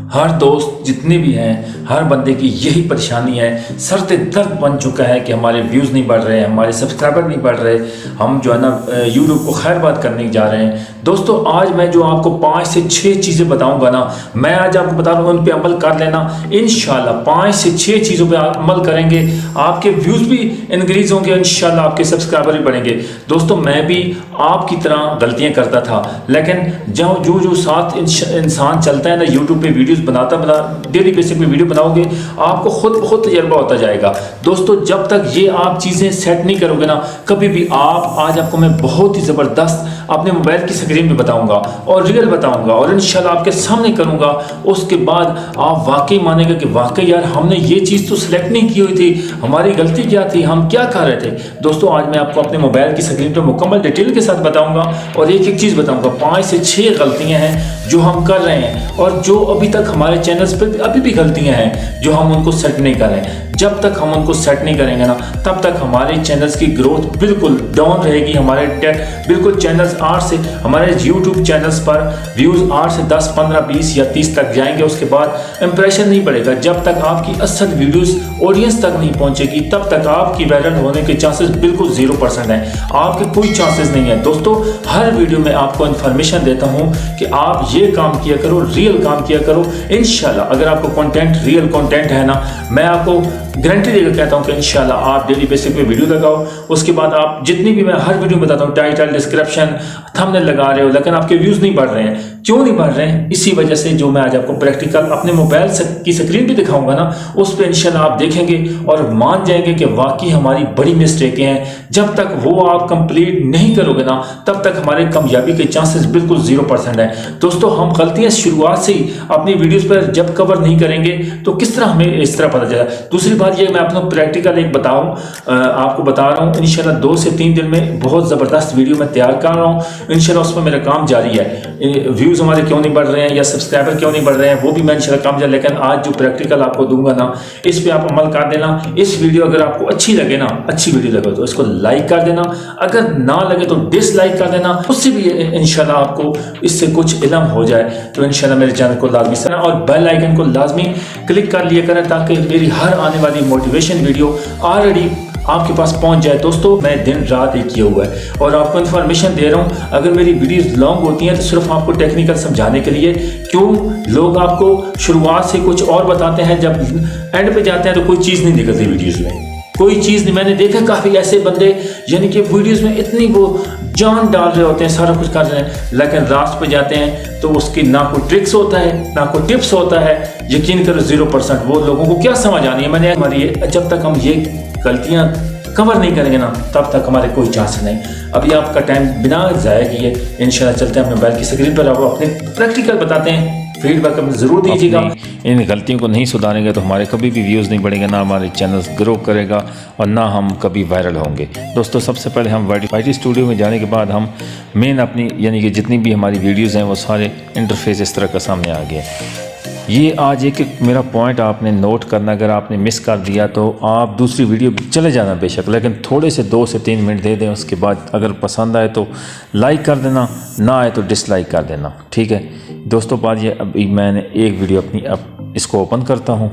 हर दोस्त जितने भी हैं, हर बंदे की यही परेशानी है, सर से दर्द बन चुका है कि हमारे व्यूज़ नहीं बढ़ रहे, हमारे सब्सक्राइबर नहीं बढ़ रहे, हम जो है ना यूट्यूब को खैरबाद करने जा रहे हैं। दोस्तों आज मैं जो आपको 5 से 6 चीज़ें बताऊंगा ना, मैं आज आपको बता रहा हूँ उन पे अमल कर लेना। इंशाल्लाह 5 से 6 चीज़ों पे अमल करेंगे, आपके व्यूज़ भी इंक्रीज़ होंगे, इंशाल्लाह आपके सब्सक्राइबर भी बढ़ेंगे। दोस्तों मैं भी आपकी तरह गलतियाँ करता था, लेकिन जो साथ इंसान चलता है ना, यूट्यूब पे वीडियोस बनाता डेली बेसिस पे वीडियो बनाओगे, आपको खुद ब खुद तजर्बा होता जाएगा। दोस्तों जब तक ये आप चीज़ें सेट नहीं करोगे ना, कभी भी आज आपको मैं बहुत ही ज़बरदस्त अपने मोबाइल की स्क्रीन पे बताऊंगा और रियल बताऊंगा और इंशाल्लाह आपके सामने करूंगा। उसके बाद आप वाकई मानेंगे कि वाकई यार हमने ये चीज़ तो सिलेक्ट नहीं की हुई थी, हमारी गलती क्या थी, हम क्या कर रहे थे। दोस्तों आज मैं आपको अपने मोबाइल की स्क्रीन पर मुकम्मल डिटेल के साथ बताऊंगा और एक एक चीज़ बताऊंगा। 5 से 6 गलतियाँ हैं जो हम कर रहे हैं और जो अभी तक हमारे चैनल्स पर अभी भी गलतियाँ हैं जो हम उनको सेट नहीं कर रहे हैं। जब तक हम उनको सेट नहीं करेंगे ना, तब तक हमारे चैनल्स की ग्रोथ बिल्कुल डाउन रहेगी। हमारे बिल्कुल चैनल्स 8 से हमारे यूट्यूब चैनल्स पर व्यूज़ 8 से 10, 15, 20 या 30 तक जाएंगे। उसके बाद इंप्रेशन नहीं बढ़ेगा। जब तक आपकी असल वीडियोस ऑडियंस तक नहीं पहुंचेगी, तब तक आपकी वायरल होने के चांसेस बिल्कुल 0% हैं। आपके कोई चांसेस नहीं है। दोस्तों हर वीडियो में आपको इन्फॉर्मेशन देता हूँ कि आप ये काम किया करो, रियल काम किया करो। इंशाल्लाह अगर आपको कंटेंट रियल कंटेंट है ना, मैं आपको गारंटी देकर कहता हूँ कि इंशाल्लाह आप डेली बेसिस पे वीडियो लगाओ। उसके बाद आप जितनी भी मैं हर वीडियो में बताता हूँ, टाइटल, डिस्क्रिप्शन, थंबनेल लगा रहे हो, लेकिन आपके व्यूज़ नहीं बढ़ रहे हैं। क्यों नहीं बढ़ रहे हैं? इसी वजह से जो मैं आज आपको प्रैक्टिकल अपने मोबाइल की स्क्रीन पे दिखाऊंगा ना, उस पर इंशाल्लाह आप देखेंगे और मान जाएंगे कि वाकई हमारी बड़ी मिस्टेकें हैं। जब तक वो आप कंप्लीट नहीं करोगे ना, तब तक हमारे कामयाबी के चांसेस बिल्कुल 0% है। दोस्तों हम गलतियां शुरुआत से ही अपनी वीडियोस पर जब कवर नहीं करेंगे तो किस तरह हमें इस तरह पता चला। दूसरी बात ये मैं अपना प्रैक्टिकल एक आपको बता रहा हूँ। इंशाल्लाह 2 से 3 दिन में बहुत ज़बरदस्त वीडियो मैं तैयार कर रहा हूँ। इंशाल्लाह उस पर मेरा काम जारी है। व्यूज़ हमारे क्यों नहीं बढ़ रहे हैं या सब्सक्राइबर क्यों नहीं बढ़ रहे हैं, वो भी मैं इंशाल्लाह काम जारी। लेकिन आज जो प्रैक्टिकल आपको दूंगा ना, इस पर आप अमल कर देना। इस वीडियो अगर आपको अच्छी लगे ना, अच्छी वीडियो लगे तो इसको लाइक कर देना, अगर ना लगे तो डिसलाइक कर देना। उससे भी इंशाल्लाह आपको इससे कुछ इल्म हो जाए तो इंशाल्लाह मेरे चैनल को लाजमी सब्सक्राइब और बेल आइकन को लाजमी क्लिक कर लिया करें, ताकि मेरी हर आने वाली मोटिवेशन वीडियो ऑलरेडी आपके पास पहुंच जाए। दोस्तों मैं दिन रात एक किया हुआ है और आपको इन्फॉर्मेशन दे रहा हूं। अगर मेरी वीडियोस लॉन्ग होती हैं तो सिर्फ आपको टेक्निकल समझाने के लिए। क्यों लोग आपको शुरुआत से कुछ और बताते हैं, जब एंड पे जाते हैं तो कोई चीज़ नहीं निकलती वीडियोस में, कोई चीज़ नहीं। मैंने देखा काफ़ी ऐसे बंदे यानी कि वीडियोस में इतनी वो जान डाल रहे होते हैं, सारा कुछ कर रहे हैं, लेकिन रास्ते पे जाते हैं तो उसकी ना कोई ट्रिक्स होता है, ना कोई टिप्स होता है। यकीन करो 0%। वो लोगों को क्या समझ आनी है। मैंने हमारी जब तक हम ये गलतियां कवर नहीं करेंगे ना, तब तक हमारे कोई चांस नहीं। अभी आपका टाइम बिना ज़ाया किए इंशाल्लाह चलते हैं अपने मोबाइल की स्क्रीन पर, आपको अपने प्रैक्टिकल बताते हैं। फीडबैक हमें ज़रूर दीजिएगा। इन गलतियों को नहीं सुधारेंगे तो हमारे कभी भी व्यूज़ नहीं बढ़ेंगे, ना हमारे चैनल ग्रो करेगा और ना हम कभी वायरल होंगे। दोस्तों सबसे पहले हम YT स्टूडियो में जाने के बाद हम मेन अपनी यानी कि जितनी भी हमारी वीडियोज़ हैं वो सारे इंटरफेस इस तरह का सामने आ गया। ये आज एक मेरा पॉइंट आपने नोट करना, अगर आपने मिस कर दिया तो आप दूसरी वीडियो चले जाना बेशक, लेकिन थोड़े से 2 से 3 मिनट दे दें। उसके बाद अगर पसंद आए तो लाइक कर देना, ना आए तो डिसलाइक कर देना, ठीक है। दोस्तों बात ये, अभी मैंने एक वीडियो अपनी अब इसको ओपन करता हूँ।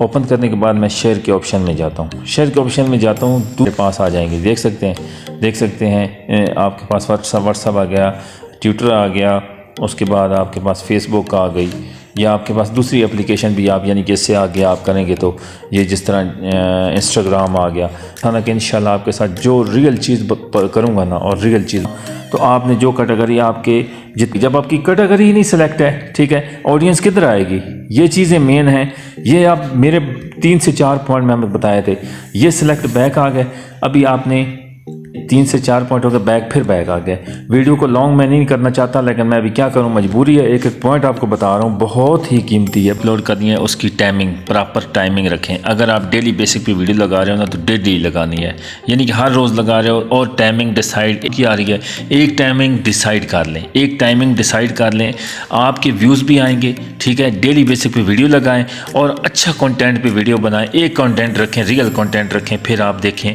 ओपन करने के बाद मैं शेयर के ऑप्शन में जाता हूँ। शेयर के ऑप्शन में जाता हूँ, दूसरे पास आ जाएंगे, देख सकते हैं आपके पास व्हाट्सअप आ गया, ट्विटर आ गया, उसके बाद आपके पास फेसबुक आ गई, या आपके पास दूसरी एप्लीकेशन भी आप यानी कि इससे आगे आप करेंगे तो ये जिस तरह इंस्टाग्राम आ गया। हालांकि इंशाल्लाह आपके साथ जो रियल चीज़ करूँगा ना, और रियल चीज़ तो आपने जो कैटेगरी आपके जब आपकी कैटेगरी ही नहीं सिलेक्ट है, ठीक है, ऑडियंस किधर आएगी? ये चीज़ें मेन हैं। ये आप मेरे 3 से 4 पॉइंट मैंने बताए थे, ये सिलेक्ट बैक आ गए। अभी आपने 3 से 4 पॉइंट हो गए बैक, फिर बैक आ गए। वीडियो को लॉन्ग मैं नहीं करना चाहता, लेकिन मैं अभी क्या करूं, मजबूरी है। एक एक पॉइंट आपको बता रहा हूं, बहुत ही कीमती है। अपलोड करनी है उसकी टाइमिंग, प्रॉपर टाइमिंग रखें। अगर आप डेली बेसिक पे वीडियो लगा रहे हो ना, तो डेली लगानी है, यानी कि हर रोज़ लगा रहे हो। और टाइमिंग डिसाइड की आ रही है, एक टाइमिंग डिसाइड कर लें, एक टाइमिंग डिसाइड कर लें, आपके व्यूज़ भी आएंगे, ठीक है। डेली बेसिक पे वीडियो लगाएं और अच्छा कंटेंट पे वीडियो बनाएं। एक कंटेंट रखें, रियल कंटेंट रखें, फिर आप देखें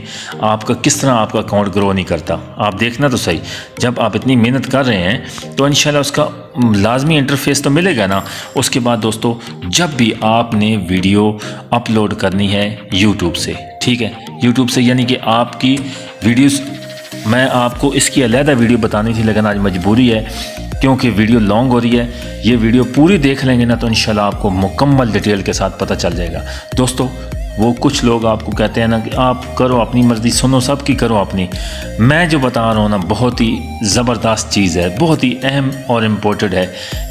आपका किस तरह आपका अकाउंट ग्रो नहीं करता। आप देखना तो सही, जब आप इतनी मेहनत कर रहे हैं तो इंशाल्लाह उसका लाजमी इंटरफेस तो मिलेगा ना। उसके बाद दोस्तों, जब भी आपने वीडियो अपलोड करनी है यूट्यूब से, ठीक है, यूट्यूब से यानी कि आपकी वीडियोस, मैं आपको इसकी अलहदा वीडियो बतानी थी लेकिन आज मजबूरी है क्योंकि वीडियो लॉन्ग हो रही है। ये वीडियो पूरी देख लेंगे ना तो इंशाल्लाह आपको मुकम्मल डिटेल के साथ पता चल जाएगा। दोस्तों, वो कुछ लोग आपको कहते हैं ना कि आप करो अपनी मर्ज़ी, सुनो सबकी, करो अपनी। मैं जो बता रहा हूँ ना बहुत ही ज़बरदस्त चीज़ है, बहुत ही अहम और इम्पोर्टेंट है।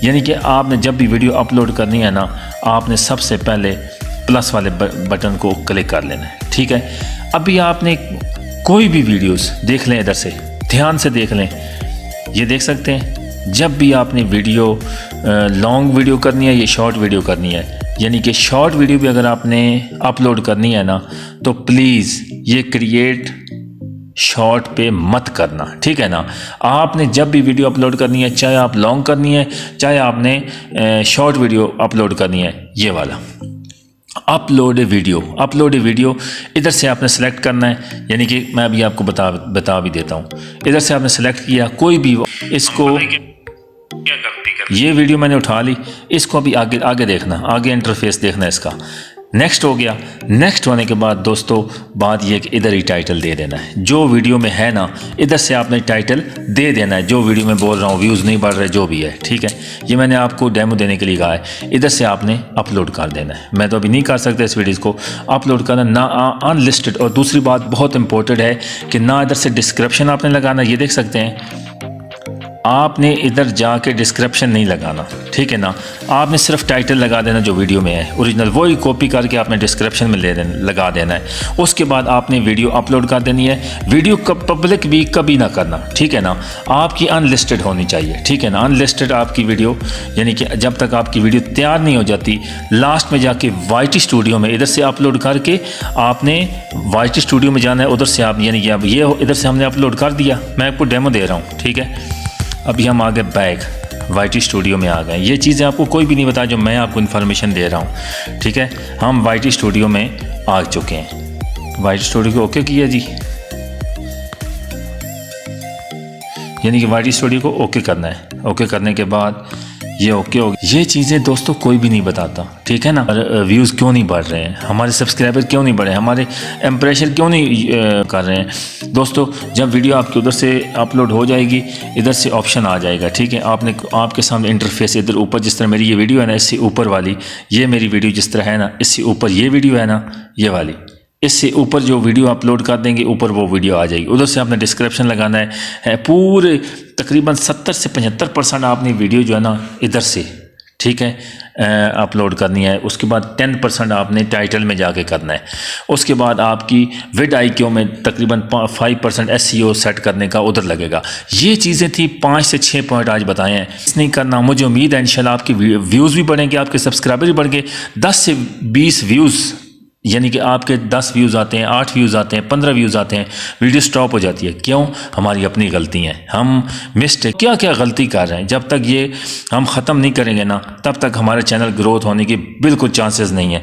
यानी कि आपने जब भी वीडियो अपलोड करनी है ना, आपने सबसे पहले प्लस वाले बटन को क्लिक कर लेना है, ठीक है। अभी आपने कोई भी वीडियोस देख लें, इधर से ध्यान से देख लें, ये देख सकते हैं। जब भी आपने वीडियो लॉन्ग वीडियो करनी है या शॉर्ट वीडियो करनी है, यानी कि शॉर्ट वीडियो भी अगर आपने अपलोड करनी है ना तो प्लीज़ ये क्रिएट शॉर्ट पे मत करना, ठीक है ना। आपने जब भी वीडियो अपलोड करनी है, चाहे आप लॉन्ग करनी है, चाहे आपने शॉर्ट वीडियो अपलोड करनी है, ये वाला अपलोड ए वीडियो इधर से आपने सेलेक्ट करना है। यानी कि मैं अभी आपको बता भी देता हूँ। इधर से आपने सेलेक्ट किया कोई भी, इसको ये वीडियो मैंने उठा ली, इसको अभी आगे देखना, आगे इंटरफेस देखना इसका। नेक्स्ट हो गया। नेक्स्ट होने के बाद दोस्तों बात यह कि इधर ही टाइटल दे देना है। जो वीडियो में है ना, इधर से आपने टाइटल दे देना है। जो वीडियो में बोल रहा हूँ, व्यूज़ नहीं बढ़ रहे, जो भी है, ठीक है। ये मैंने आपको डेमो देने के लिए कहा है। इधर से आपने अपलोड कर देना है। मैं तो अभी नहीं कर सकता इस वीडियो को अपलोड करना, ना अनलिस्टेड। और दूसरी बात बहुत इंपॉर्टेंट है कि ना इधर से डिस्क्रिप्शन आपने लगाना। ये देख सकते हैं, आपने इधर जाके डिस्क्रिप्शन नहीं लगाना, ठीक है ना। आपने सिर्फ टाइटल लगा देना जो वीडियो में है ओरिजिनल, वही कॉपी करके आपने डिस्क्रिप्शन में लगा देना है। उसके बाद आपने वीडियो अपलोड कर देनी है। वीडियो पब्लिक भी कभी ना करना, ठीक है ना। आपकी अनलिस्टेड होनी चाहिए, ठीक है ना। अनलिस्टेड आपकी वीडियो, यानी कि जब तक आपकी वीडियो तैयार नहीं हो जाती, लास्ट में जाके YT स्टूडियो में इधर से अपलोड करके आपने YT स्टूडियो में जाना है। उधर से आप, यानी कि अब ये इधर से हमने अपलोड कर दिया, मैं आपको डेमो दे रहा हूँ, ठीक है। अभी हम आगे बैक YT स्टूडियो में आ गए। ये चीज़ें आपको कोई भी नहीं बताया, जो मैं आपको इन्फॉर्मेशन दे रहा हूँ, ठीक है। हम YT स्टूडियो में आ चुके हैं। YT स्टूडियो को ओके किया जी, यानी कि YT स्टूडियो को ओके करना है। ओके करने के बाद ये ओके हो गया। ये चीज़ें दोस्तों कोई भी नहीं बताता, ठीक है ना। व्यूज़ क्यों नहीं बढ़ रहे हैं, हमारे सब्सक्राइबर क्यों नहीं बढ़े, हमारे इम्प्रेशन क्यों नहीं कर रहे हैं। दोस्तों, जब वीडियो आपकी उधर से अपलोड हो जाएगी, इधर से ऑप्शन आ जाएगा, ठीक है। आपके सामने इंटरफेस इधर ऊपर, जिस तरह मेरी ये वीडियो है ना, इससे ऊपर वाली ये मेरी वीडियो जिस तरह है ना, इससे ऊपर ये वीडियो है ना, ये वाली, इससे ऊपर जो वीडियो अपलोड कर देंगे ऊपर वो वीडियो आ जाएगी। उधर से आपने डिस्क्रिप्शन लगाना है। पूरे तकरीबन 70 से 75% आपने वीडियो जो है ना इधर से, ठीक है, अपलोड करनी है। उसके बाद 10% आपने टाइटल में जाके करना है। उसके बाद आपकी vidIQ में तकरीबन 5% SEO सेट करने का उधर लगेगा। ये चीज़ें थी 5 से 6 पॉइंट आज बताए हैं। नहीं करना, मुझे उम्मीद है इंशाल्लाह आपकी व्यूज़ भी बढ़ेंगे, आपके सब्सक्राइबर भी बढ़ गए। 10 से 20 व्यूज़, यानी कि आपके 10 व्यूज़ आते हैं, 8 व्यूज़ आते हैं, 15 व्यूज़ आते हैं, वीडियो स्टॉप हो जाती है। क्यों? हमारी अपनी गलती है, हम मिस्टेक क्या क्या गलती कर रहे हैं। जब तक ये हम ख़त्म नहीं करेंगे ना, तब तक हमारे चैनल ग्रोथ होने की बिल्कुल चांसेस नहीं है।